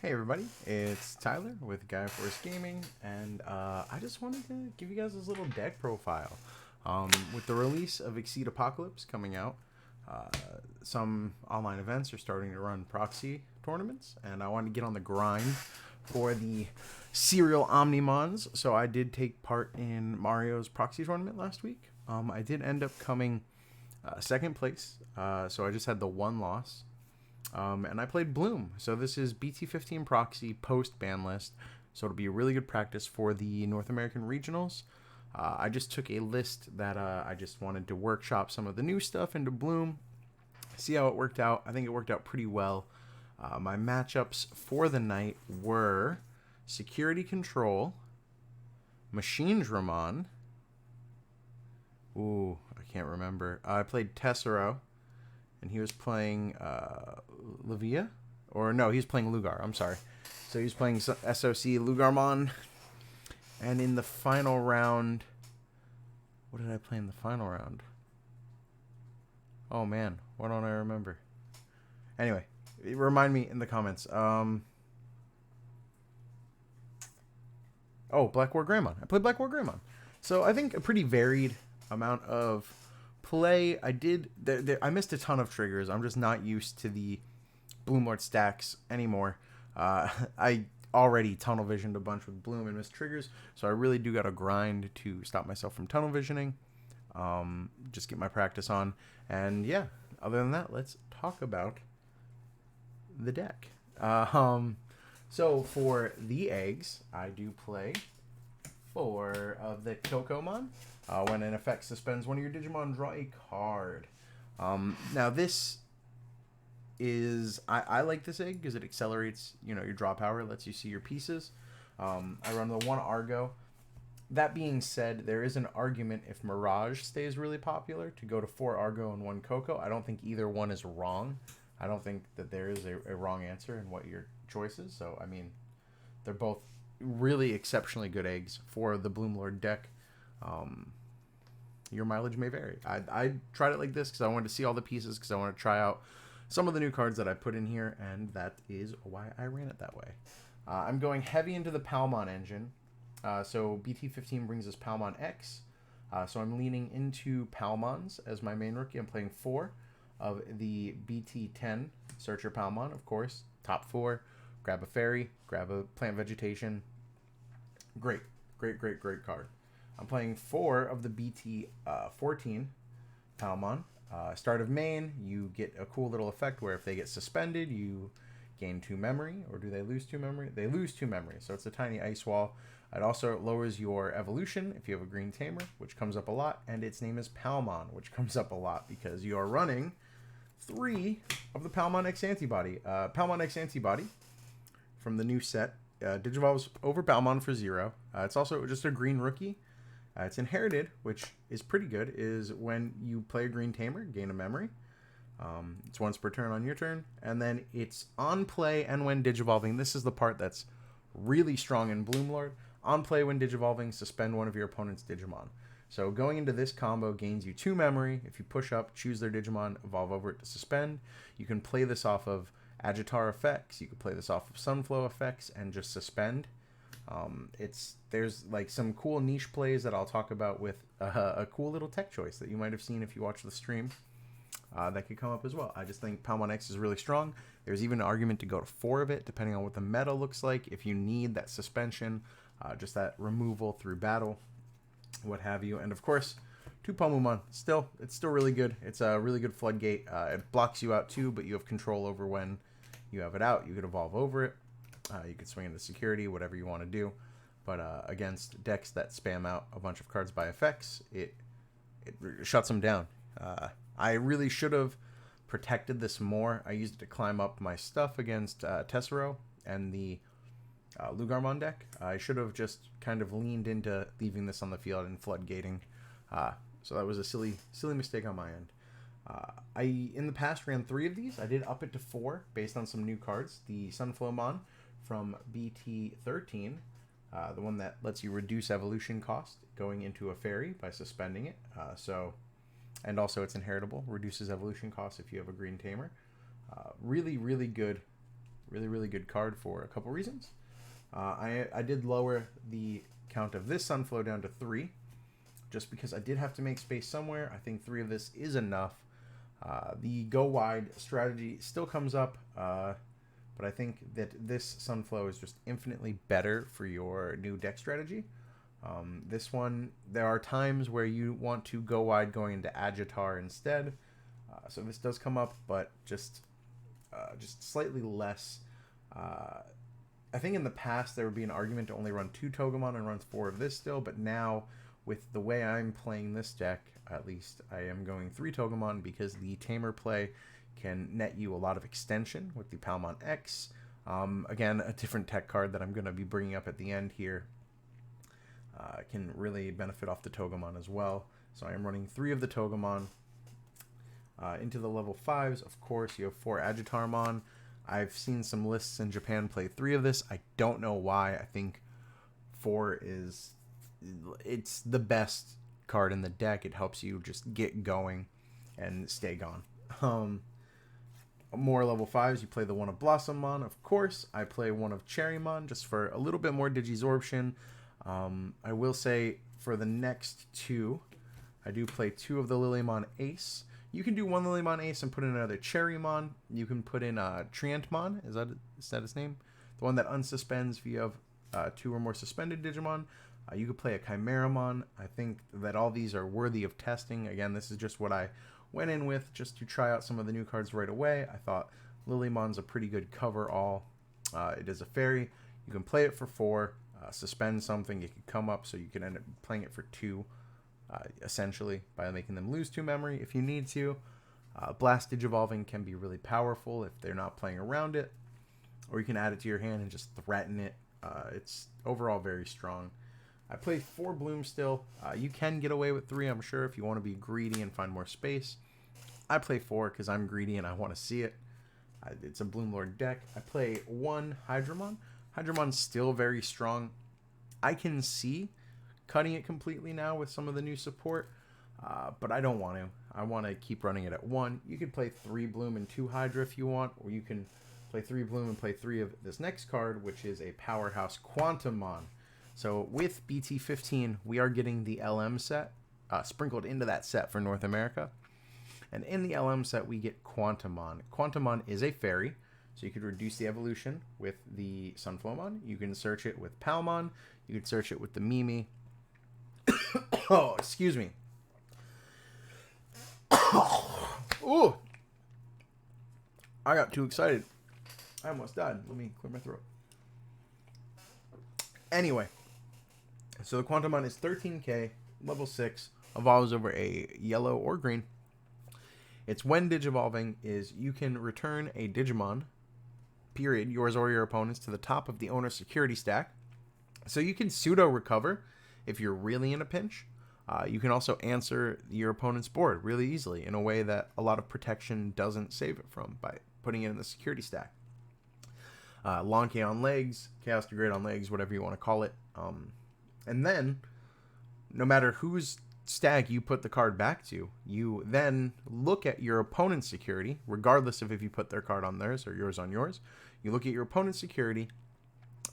Hey everybody, it's Tyler with Gaia Gaming, and I just wanted to give you guys this little deck profile. With the release of Exceed Apocalypse coming out, some online events are starting to run proxy tournaments, and I wanted to get on the grind for the serial Omnimons, so I did take part in Mario's proxy tournament last week. I did end up coming second place, so I just had the one loss. And I played Bloom. So this is BT15 proxy post ban list. So it'll be a really good practice for the North American regionals. I just took a list that I just wanted to workshop some of the new stuff into Bloom. See how it worked out. I think it worked out pretty well. My matchups for the night were Security Control, Machinedramon. Ooh, I can't remember. I played Tessero. And he was playing Levia? Or no, he's playing Lugar. I'm sorry. So he's playing SOC Lugarmon. And in the final round... What did I play in the final round? Oh, man. Why don't I remember? Anyway, remind me in the comments. Oh, Black War Greymon. I played Black War Greymon. So I think a pretty varied amount of play. I missed a ton of triggers. I'm just not used to the BLoomLord stacks anymore. I already tunnel visioned a bunch with Bloom and missed triggers, so I really do got to grind to stop myself from tunnel visioning. Just get my practice on. And yeah, other than that, let's talk about the deck. So for the eggs, I do play 4 of the Kokomon. When an effect suspends one of your Digimon, draw a card. Now this is... I like this egg because it accelerates, your draw power, lets you see your pieces. I run the 1 Argo. That being said, there is an argument if Mirage stays really popular to go to 4 Argo and 1 Coco. I don't think either one is wrong. I don't think that there is a wrong answer in what your choice is. So, I mean, they're both really exceptionally good eggs for the BLoomLord deck. Your mileage may vary. I tried it like this because I wanted to see all the pieces, because I want to try out some of the new cards that I put in here, and that is why I ran it that way. I'm going heavy into the Palmon engine. So BT15 brings us Palmon X. So I'm leaning into Palmons as my main rookie. I'm playing 4 of the BT10 Searcher Palmon, of course. Top 4. Grab a fairy, grab a plant vegetation. Great card. I'm playing 4 of the BT14 Palmon. Start of main, you get a cool little effect where if they get suspended, you gain 2 memory. Or do they lose 2 memory? They lose 2 memory, so it's a tiny ice wall. It also lowers your evolution if you have a green tamer, which comes up a lot. And its name is Palmon, which comes up a lot because you are running 3 of the Palmon X Antibody. Palmon X Antibody from the new set. Digivolves over Palmon for 0. It's also just a green rookie. It's inherited, which is pretty good, is when you play a green tamer, gain a memory. It's once per turn on your turn. And then it's on play and when digivolving. This is the part that's really strong in BLoomLord. On play when digivolving, suspend one of your opponent's Digimon. So going into this combo gains you 2 memory. If you push up, choose their Digimon, evolve over it to suspend. You can play this off of Agitar effects. You can play this off of Sunflow effects and just suspend. There's like some cool niche plays that I'll talk about with a cool little tech choice that you might have seen if you watch the stream. That could come up as well. I just think Palmon X is really strong. There's even an argument to go to 4 of it, depending on what the meta looks like. If you need that suspension, just that removal through battle, what have you. And of course, 2 Quantumon. It's still really good. It's a really good floodgate. It blocks you out too, but you have control over when you have it out. You could evolve over it. You could swing into security, whatever you want to do. But against decks that spam out a bunch of cards by effects, it shuts them down. I really should have protected this more. I used it to climb up my stuff against Tessero and the Lugarmon deck. I should have just kind of leaned into leaving this on the field and floodgating. So that was a silly mistake on my end. I, in the past, ran 3 of these. I did up it to 4 based on some new cards. The Sunflowmon from BT13, the one that lets you reduce evolution cost going into a fairy by suspending it. And also it's inheritable, reduces evolution cost if you have a green tamer. Really good Really, really good card for a couple reasons. I did lower the count of this Sunflow down to 3, just because I did have to make space somewhere. I think 3 of this is enough. The go wide strategy still comes up, but I think that this Sunflow is just infinitely better for your new deck strategy. This one, there are times where you want to go wide going into Agitar instead. So this does come up, but just slightly less. I think in the past there would be an argument to only run 2 Togemon and run 4 of this still, but now with the way I'm playing this deck, at least, I am going 3 Togemon because the Tamer play can net you a lot of extension with the Palmon X. Again, a different tech card that I'm going to be bringing up at the end here can really benefit off the Togemon as well. So I am running 3 of the Togemon. Into the level 5s, of course, you have 4 Agitarmon. I've seen some lists in Japan play 3 of this. I don't know why. I think 4 it's the best card in the deck. It helps you just get going and stay gone. More level 5s, you play the one of Blossommon, of course. I play one of Cherrymon just for a little bit more Digisorption. I will say for the next 2, I do play 2 of the Lilymon Ace. You can do 1 Lilymon Ace and put in another Cherrymon. You can put in Triantmon. Is that his name? The one that unsuspends if you have 2 or more suspended Digimon. You could play a Chimeramon. I think that all these are worthy of testing. Again, this is just what I went in with just to try out some of the new cards right away. I thought Lilymon's a pretty good cover-all. It is a fairy. You can play it for 4. Suspend something. It could come up, so you can end up playing it for 2. Essentially, by making them lose 2 memory if you need to. Blast Digivolving can be really powerful if they're not playing around it. Or you can add it to your hand and just threaten it. It's overall very strong. I play 4 Bloom still. You can get away with 3, I'm sure, if you want to be greedy and find more space. I play 4 because I'm greedy and I want to see it. It's a BloomLord deck. I play 1 Hydramon. Hydramon's still very strong. I can see cutting it completely now with some of the new support, but I don't want to. I want to keep running it at 1. You could play 3 Bloom and 2 Hydra if you want, or you can play 3 Bloom and play 3 of this next card, which is a powerhouse Quantumon. So with BT15, we are getting the LM set sprinkled into that set for North America. And in the LM set, we get Quantumon. Quantumon is a fairy, so you could reduce the evolution with the Sunflowmon. You can search it with Palmon. You could search it with the Mimi. Oh, excuse me. Ooh. I got too excited. I almost died. Let me clear my throat. Anyway, so the Quantumon is 13k, level 6, evolves over a yellow or green. It's when Digivolving is you can return a Digimon, period, yours or your opponent's, to the top of the owner's security stack. So you can pseudo-recover if you're really in a pinch. You can also answer your opponent's board really easily in a way that a lot of protection doesn't save it from by putting it in the security stack. Long K on legs, Chaos Degrade on legs, whatever you want to call it. And then, no matter whose stag you put the card back to, you then look at your opponent's security, regardless of if you put their card on theirs or yours on yours. You look at your opponent's security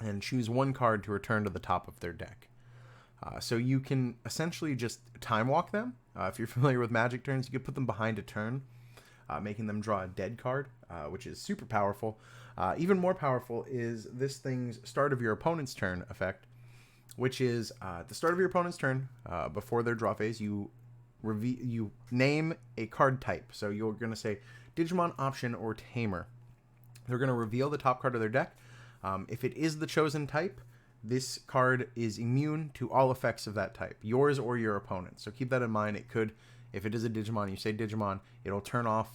and choose 1 card to return to the top of their deck. So you can essentially just time walk them. If you're familiar with Magic turns, you can put them behind a turn, making them draw a dead card, which is super powerful. Even more powerful is this thing's start of your opponent's turn effect, which is at the start of your opponent's turn, before their draw phase, you name a card type. So you're going to say Digimon, Option, or Tamer. They're going to reveal the top card of their deck. If it is the chosen type, this card is immune to all effects of that type, yours or your opponent. So keep that in mind. It could, if it is a Digimon, you say Digimon, it'll turn off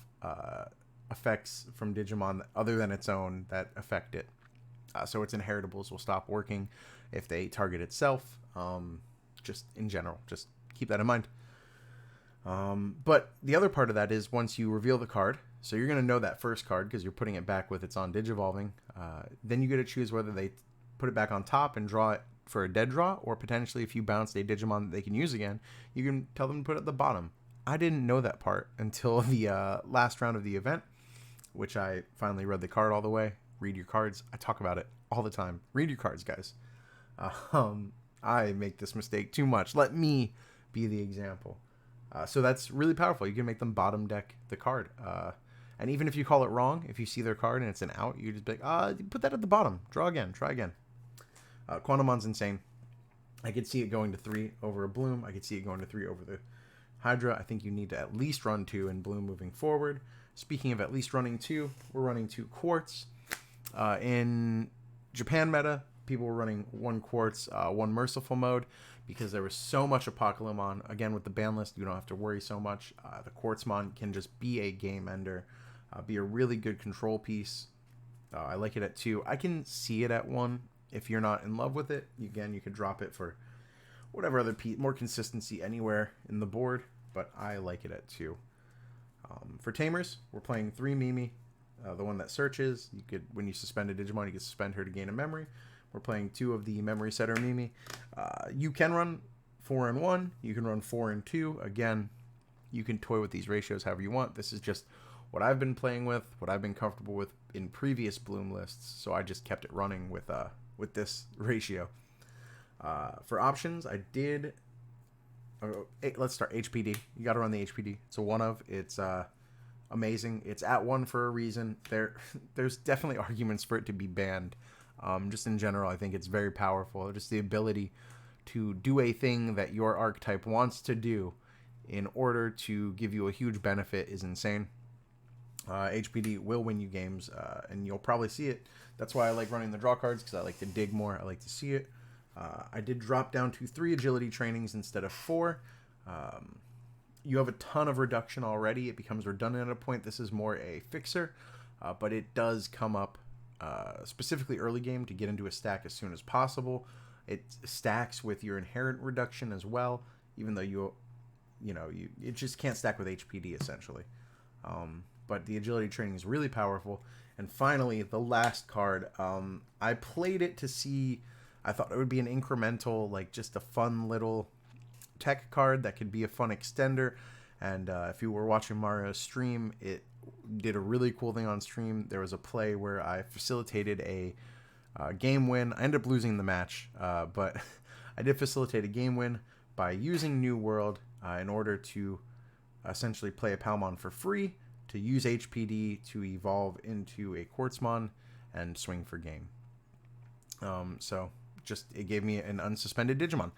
effects from Digimon other than its own that affect it. So its inheritables will stop working if they target itself. Just in general, just keep that in mind. But the other part of that is once you reveal the card, so you're going to know that first card because you're putting it back with its on Digivolving. Then you get to choose whether they put it back on top and draw it for a dead draw, or potentially if you bounced a Digimon that they can use again, you can tell them to put it at the bottom. I didn't know that part until the last round of the event, which I finally read the card all the way. Read your cards. I talk about it all the time. Read your cards, guys. I make this mistake too much. Let me be the example. So that's really powerful. You can make them bottom deck the card. And even if you call it wrong, if you see their card and it's an out, you just be like, put that at the bottom. Draw again. Try again. Quantumon's insane. I could see it going to 3 over a Bloom. I could see it going to 3 over the Hydra. I think you need to at least run 2 in Bloom moving forward. Speaking of at least running 2, we're running 2 Quartz. In Japan meta, people were running 1 Quartz, 1 Merciful mode, because there was so much Apocalypse. Again, with the ban list, you don't have to worry so much. The Quartzmon can just be a game ender, be a really good control piece. I like it at 2. I can see it at 1. If you're not in love with it, again, you could drop it for whatever other piece, more consistency anywhere in the board, but I like it at 2. For Tamers, we're playing 3 Mimi. The one that searches, you could, when you suspend a Digimon, you can suspend her to gain a memory. We're playing 2 of the memory setter Mimi. You can run 4 and 1. You can run 4 and 2. Again, you can toy with these ratios however you want. This is just what I've been playing with, what I've been comfortable with in previous Bloom lists. So I just kept it running with this ratio. For options, I did. Let's start HPD. You got to run the HPD. It's a 1 of. It's amazing. It's at 1 for a reason. There's definitely arguments for it to be banned. Just in general, I think it's very powerful. Just the ability to do a thing that your archetype wants to do in order to give you a huge benefit is insane. HPD will win you games, and you'll probably see it. That's why I like running the draw cards, because I like to dig more. I like to see it. I did drop down to 3 agility trainings instead of 4. You have a ton of reduction already. It becomes redundant at a point. This is more a fixer, but it does come up specifically early game to get into a stack as soon as possible. It stacks with your inherent reduction as well, even though you it just can't stack with HPD essentially. But the agility training is really powerful. And finally, the last card. I played it to see. I thought it would be an incremental, like just a fun little tech card that could be a fun extender. And if you were watching Mario's stream, it did a really cool thing on stream. There was a play where I facilitated a game win. I ended up losing the match, but I did facilitate a game win by using New World in order to essentially play a Palmon for free, to use HPD to evolve into a Quartzmon and swing for game. So just it gave me an unsuspended Digimon.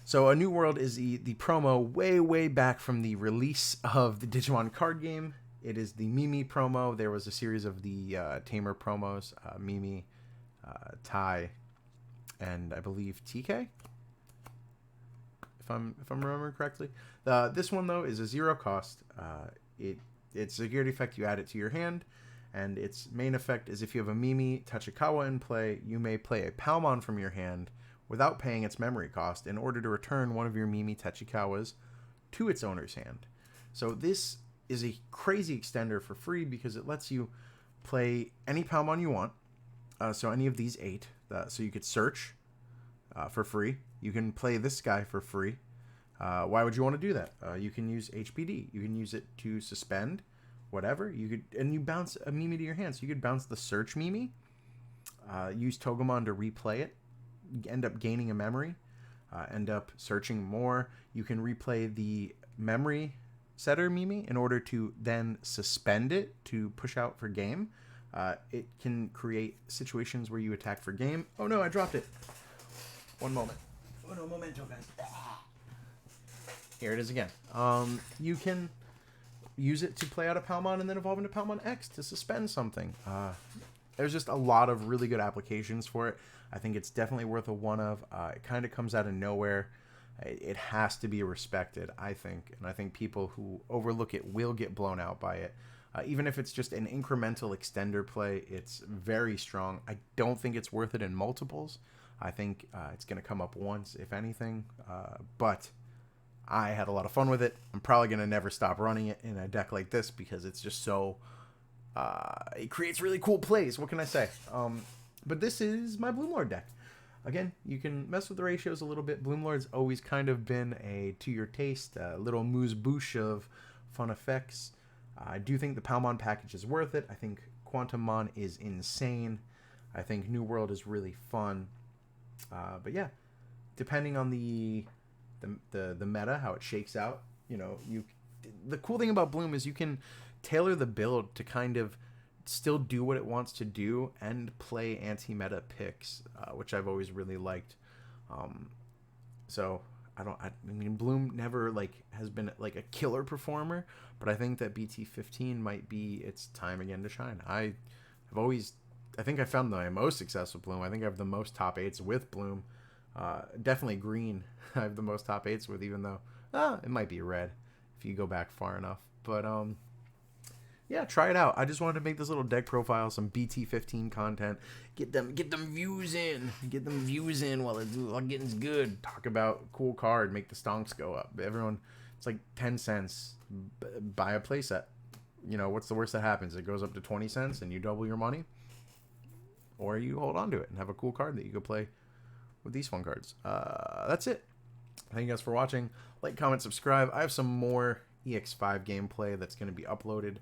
So a New World is the promo way back from the release of the Digimon card game. It is the Mimi promo. There was a series of the Tamer promos, Mimi, Tai, and I believe TK, if I'm remembering correctly. This one though is a 0 cost. It's a security effect. You add it to your hand, and its main effect is if you have a Mimi Tachikawa in play, you may play a Palmon from your hand without paying its memory cost in order to return one of your Mimi Tachikawas to its owner's hand. So this is a crazy extender for free because it lets you play any Palmon you want. So any of these 8. So you could search for free. You can play this guy for free. Why would you want to do that? You can use HPD. You can use it to suspend, whatever. You bounce a Mimi to your hand. So you could bounce the search Mimi, use Togemon to replay it, end up gaining a memory, end up searching more. You can replay the memory setter Mimi in order to then suspend it to push out for game. It can create situations where you attack for game. Oh no, I dropped it. One moment. Uno momento, guys. Here it is again. You can use it to play out a Palmon and then evolve into Palmon X to suspend something. There's just a lot of really good applications for it. I think it's definitely worth a 1 of. It kind of comes out of nowhere. It has to be respected, I think. And I think people who overlook it will get blown out by it. Even if it's just an incremental extender play, it's very strong. I don't think it's worth it in multiples. I think it's going to come up once, if anything. But I had a lot of fun with it. I'm probably going to never stop running it in a deck like this because it's just so... it creates really cool plays. What can I say? But this is my BloomLord deck. Again, you can mess with the ratios a little bit. BloomLord's always kind of been a to your taste, a little moose-bouche of fun effects. I do think the Palmon package is worth it. I think Quantumon is insane. I think New World is really fun. But yeah, depending on the meta, how it shakes out, the cool thing about Bloom is you can tailor the build to kind of still do what it wants to do and play anti-meta picks, which I've always really liked. So I mean, Bloom never has been a killer performer, but I think that BT15 might be its time again to shine. I think I found my most success with Bloom. I think I have the most top 8s with Bloom. Definitely green. I have the most top 8s with, even though it might be red if you go back far enough. But yeah, try it out. I just wanted to make this little deck profile, some BT15 content. Get them views in. Get them views in while getting's good. Talk about cool card. Make the stonks go up. Everyone, it's like 10 cents. Buy a playset. What's the worst that happens? It goes up to 20 cents and you double your money. Or you hold on to it and have a cool card that you could play with these fun cards. That's it. Thank you guys for watching. Like, comment, subscribe. I have some more EX5 gameplay that's going to be uploaded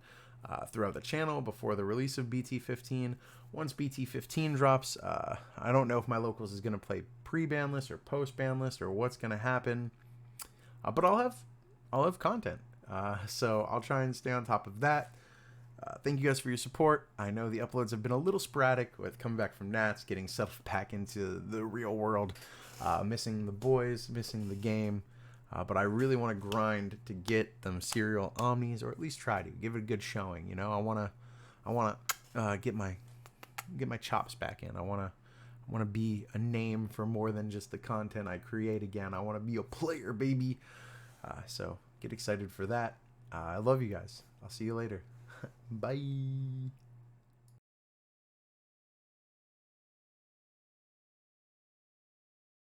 throughout the channel before the release of BT15. Once BT15 drops, I don't know if my locals is going to play pre-ban list or post-ban list or what's going to happen, but I'll have content, so I'll try and stay on top of that. Thank you guys for your support. I know the uploads have been a little sporadic with coming back from Nats, getting settled back into the real world, missing the boys, missing the game. But I really want to grind to get them serial omnis, or at least try to give it a good showing. I want to get my chops back in. I want to be a name for more than just the content I create again. I want to be a player, baby. So get excited for that. I love you guys. I'll see you later. Bye.